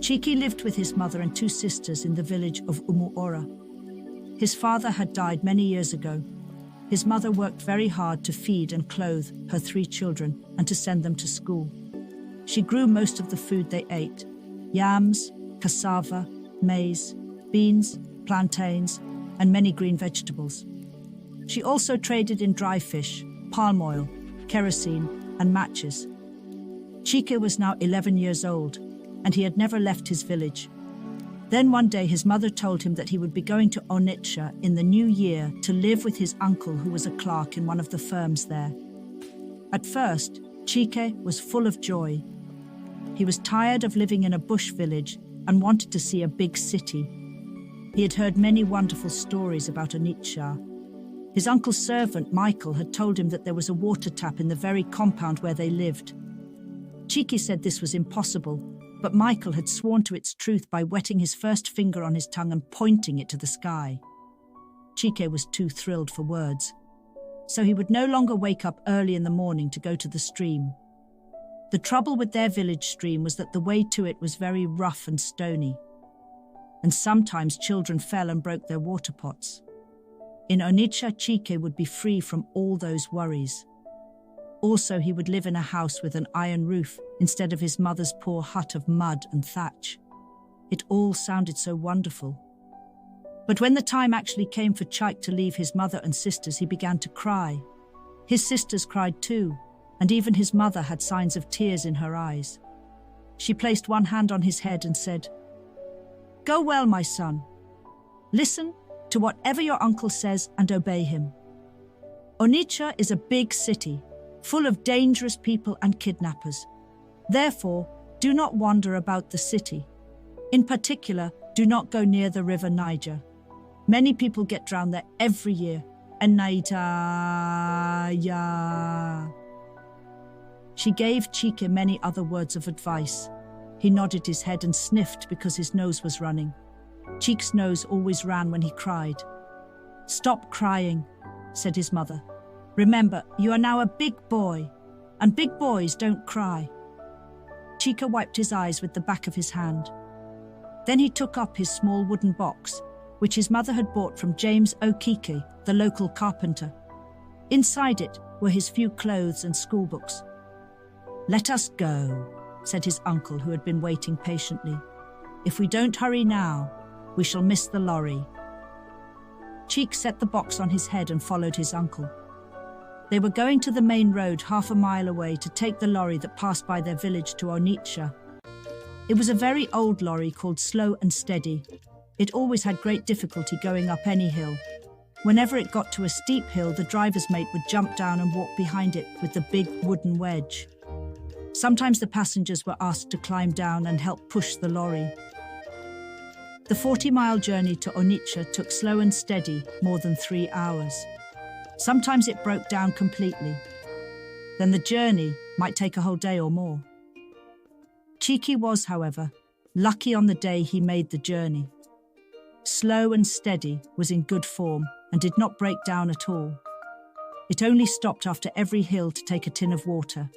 Chike lived with his mother and two sisters in the village of Umuora. His father had died many years ago. His mother worked very hard to feed and clothe her three children and to send them to school. She grew most of the food they ate: yams, cassava, maize, beans, plantains, and many green vegetables. She also traded in dry fish, palm oil, kerosene, and matches. Chike was now 11 years old, and he had never left his village. Then one day his mother told him that he would be going to Onitsha in the new year to live with his uncle, who was a clerk in one of the firms there. At first, Chike was full of joy. He was tired of living in a bush village and wanted to see a big city. He had heard many wonderful stories about Onitsha. His uncle's servant, Michael, had told him that there was a water tap in the very compound where they lived. Chike said this was impossible, but Michael had sworn to its truth by wetting his first finger on his tongue and pointing it to the sky. Chike was too thrilled for words, so he would no longer wake up early in the morning to go to the stream. The trouble with their village stream was that the way to it was very rough and stony, and sometimes children fell and broke their water pots. In Onitsha, Chike would be free from all those worries. Also, he would live in a house with an iron roof instead of his mother's poor hut of mud and thatch. It all sounded so wonderful. But when the time actually came for Chike to leave his mother and sisters, he began to cry. His sisters cried too, and even his mother had signs of tears in her eyes. She placed one hand on his head and said, "Go well, my son. Listen to whatever your uncle says and obey him. Onitsha is a big city, full of dangerous people and kidnappers. Therefore, do not wander about the city. In particular, do not go near the river Niger. Many people get drowned there every year. And Naita. She gave Chike many other words of advice. He nodded his head and sniffed because his nose was running. Chike's nose always ran when he cried. "Stop crying," said his mother. "Remember, you are now a big boy, and big boys don't cry." Chike wiped his eyes with the back of his hand. Then he took up his small wooden box, which his mother had bought from James Okike, the local carpenter. Inside it were his few clothes and schoolbooks. "Let us go," said his uncle, who had been waiting patiently. "If we don't hurry now, we shall miss the lorry." Chike set the box on his head and followed his uncle. They were going to the main road half a mile away to take the lorry that passed by their village to Onitsha. It was a very old lorry called Slow and Steady. It always had great difficulty going up any hill. Whenever it got to a steep hill, the driver's mate would jump down and walk behind it with the big wooden wedge. Sometimes the passengers were asked to climb down and help push the lorry. The 40-mile journey to Onitsha took Slow and Steady more than 3 hours. Sometimes it broke down completely. Then the journey might take a whole day or more. Chike was, however, lucky on the day he made the journey. Slow and Steady was in good form and did not break down at all. It only stopped after every hill to take a tin of water.